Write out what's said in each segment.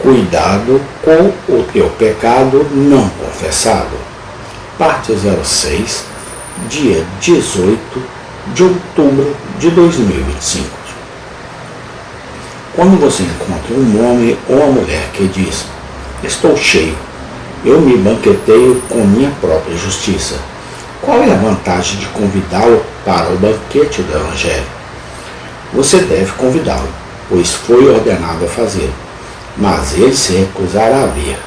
Cuidado com o teu pecado não confessado. Parte 06, dia 18 de outubro de 2025. Quando você encontra um homem ou uma mulher que diz: estou cheio, eu me banqueteio com minha própria justiça, qual é a vantagem de convidá-lo para o banquete do Evangelho? Você deve convidá-lo, pois foi ordenado a fazê-lo, mas ele se recusará a vir.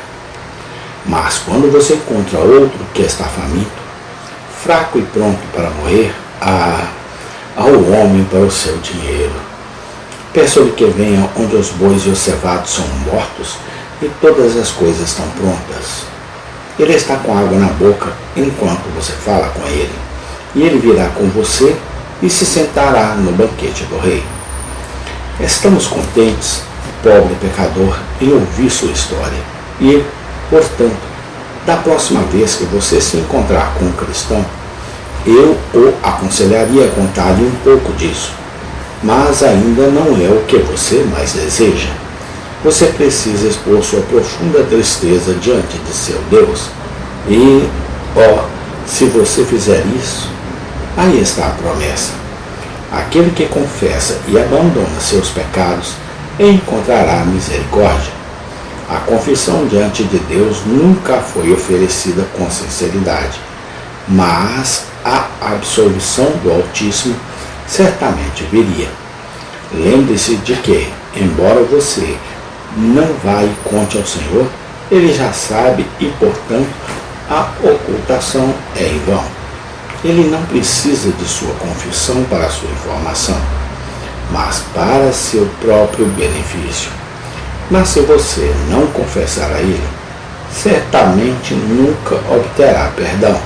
Mas quando você encontra outro que está faminto, fraco e pronto para morrer, ao homem para o seu dinheiro. Peço-lhe que venha onde os bois e os cevados são mortos e todas as coisas estão prontas. Ele está com água na boca enquanto você fala com ele, e ele virá com você e se sentará no banquete do rei. Estamos contentes, pobre pecador, em ouvir sua história e, portanto, da próxima vez que você se encontrar com um cristão, eu o aconselharia a contar-lhe um pouco disso, mas ainda não é o que você mais deseja. Você precisa expor sua profunda tristeza diante de seu Deus e, se você fizer isso, aí está a promessa. Aquele que confessa e abandona seus pecados encontrará misericórdia. A confissão diante de Deus nunca foi oferecida com sinceridade, mas a absolvição do Altíssimo certamente viria. Lembre-se de que, embora você não vá e conte ao Senhor, Ele já sabe e, portanto, a ocultação é em vão. Ele não precisa de sua confissão para sua informação, mas para seu próprio benefício. Mas se você não confessar a Ele, certamente nunca obterá perdão,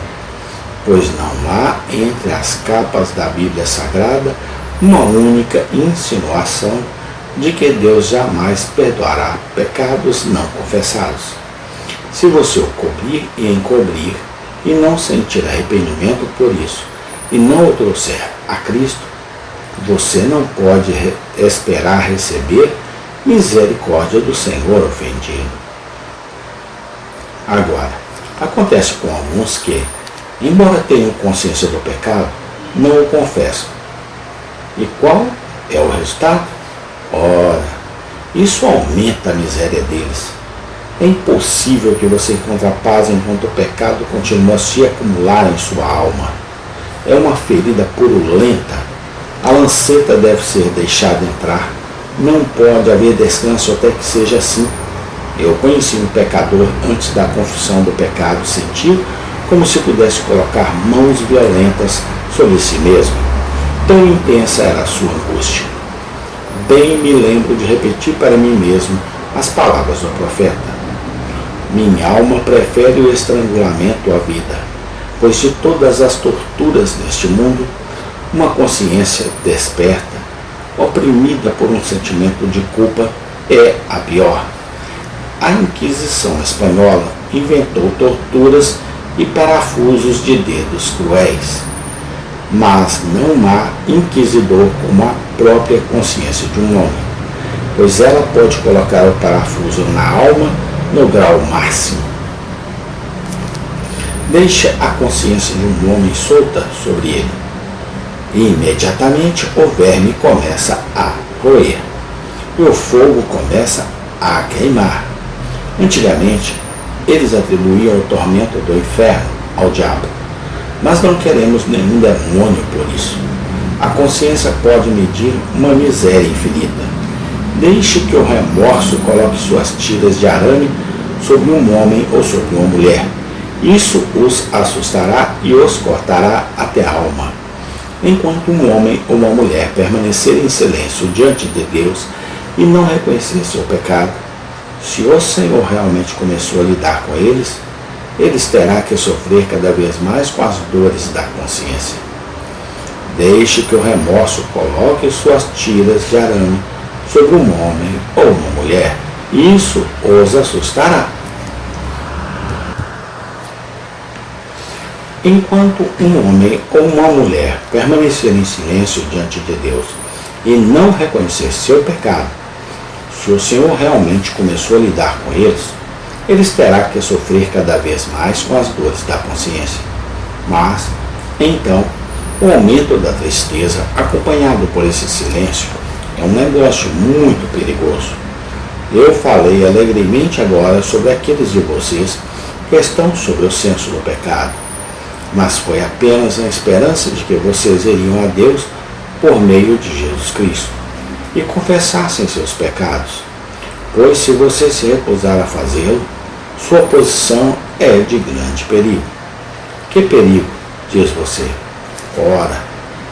pois não há entre as capas da Bíblia Sagrada uma única insinuação de que Deus jamais perdoará pecados não confessados. Se você o cobrir e encobrir e não sentir arrependimento por isso e não o trouxer a Cristo, você não pode esperar receber misericórdia do Senhor ofendido. Agora, acontece com alguns que, embora tenham consciência do pecado, não o confessam. E qual é o resultado? Ora, isso aumenta a miséria deles. É impossível que você encontre paz enquanto o pecado continua a se acumular em sua alma. É uma ferida purulenta. A lanceta deve ser deixada entrar. Não pode haver descanso até que seja assim. Eu conheci um pecador antes da confissão do pecado, sentiu como se pudesse colocar mãos violentas sobre si mesmo. Tão intensa era a sua angústia. Bem me lembro de repetir para mim mesmo as palavras do profeta: minha alma prefere o estrangulamento à vida, pois de todas as torturas deste mundo, uma consciência desperta, oprimida por um sentimento de culpa, é a pior. A Inquisição espanhola inventou torturas e parafusos de dedos cruéis, mas não há inquisidor como a própria consciência de um homem, pois ela pode colocar o parafuso na alma no grau máximo. Deixa a consciência de um homem solta sobre ele, e imediatamente o verme começa a roer, e o fogo começa a queimar. Antigamente, eles atribuíam o tormento do inferno ao diabo, mas não queremos nenhum demônio por isso. A consciência pode medir uma miséria infinita. Deixe que o remorso coloque suas tiras de arame sobre um homem ou sobre uma mulher. Isso os assustará e os cortará até a alma. Enquanto um homem ou uma mulher permanecer em silêncio diante de Deus e não reconhecer seu pecado, se o Senhor realmente começou a lidar com eles, eles terão que sofrer cada vez mais com as dores da consciência. Deixe que o remorso coloque suas tiras de arame sobre um homem ou uma mulher. Isso os assustará. Enquanto um homem ou uma mulher permanecer em silêncio diante de Deus e não reconhecer seu pecado, se o Senhor realmente começou a lidar com eles terá que sofrer cada vez mais com as dores da consciência. Mas, então, o aumento da tristeza, acompanhado por esse silêncio, é um negócio muito perigoso. Eu falei alegremente agora sobre aqueles de vocês que estão sob o senso do pecado, mas foi apenas na esperança de que vocês iriam a Deus por meio de Jesus Cristo e confessassem seus pecados, pois se você se recusar a fazê-lo, sua posição é de grande perigo. Que perigo, diz você? Ora,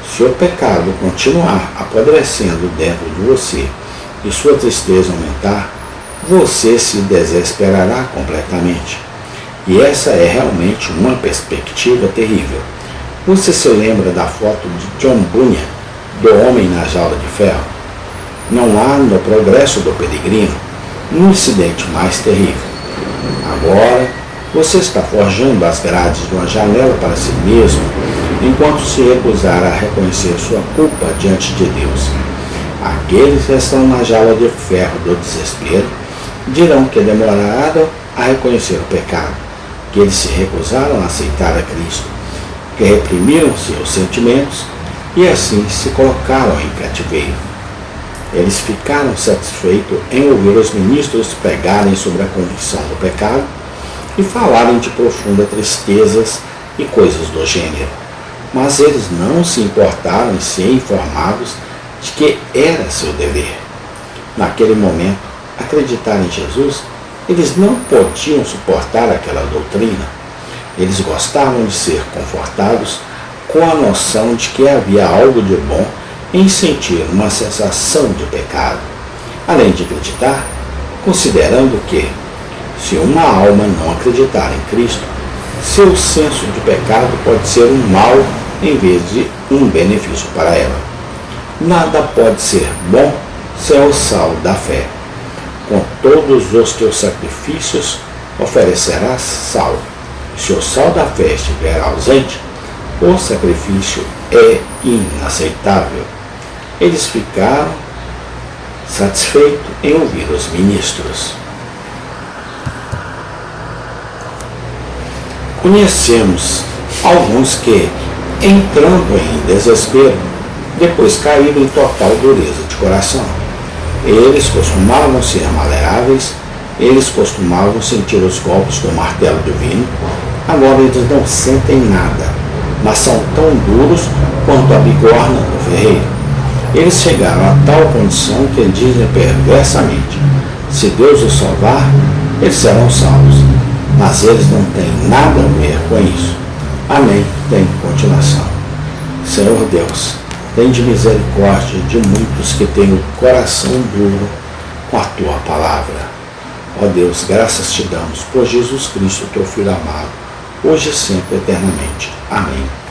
se o pecado continuar apodrecendo dentro de você e sua tristeza aumentar, você se desesperará completamente. E essa é realmente uma perspectiva terrível. Você se lembra da foto de John Bunyan, do homem na jaula de ferro? Não há no progresso do peregrino um incidente mais terrível. Agora, você está forjando as grades de uma janela para si mesmo, enquanto se recusar a reconhecer sua culpa diante de Deus. Aqueles que estão na jaula de ferro do desespero dirão que demoraram a reconhecer o pecado, que eles se recusaram a aceitar a Cristo, que reprimiram seus sentimentos e assim se colocaram em cativeiro. Eles ficaram satisfeitos em ouvir os ministros pregarem sobre a convicção do pecado e falarem de profundas tristezas e coisas do gênero. Mas eles não se importaram em ser informados de que era seu dever. Naquele momento, acreditar em Jesus, eles não podiam suportar aquela doutrina. Eles gostavam de ser confortados com a noção de que havia algo de bom em sentir uma sensação de pecado, além de acreditar, considerando que, se uma alma não acreditar em Cristo, seu senso de pecado pode ser um mal em vez de um benefício para ela. Nada pode ser bom sem o sal da fé. Com todos os teus sacrifícios oferecerás sal. Se o sal da fé estiver ausente, o sacrifício é inaceitável. Eles ficaram satisfeitos em ouvir os ministros. Conhecemos alguns que, entrando em desespero, depois caíram em total dureza de coração. Eles costumavam ser maleáveis, eles costumavam sentir os golpes do martelo divino, agora eles não sentem nada, mas são tão duros quanto a bigorna do ferreiro. Eles chegaram a tal condição que dizem perversamente: se Deus os salvar, eles serão salvos. Mas eles não têm nada a ver com isso. Amém. Tem continuação. Senhor Deus, tem de misericórdia de muitos que têm o coração duro com a tua palavra. Ó Deus, graças te damos por Jesus Cristo, teu Filho amado, hoje e sempre, eternamente. Amém.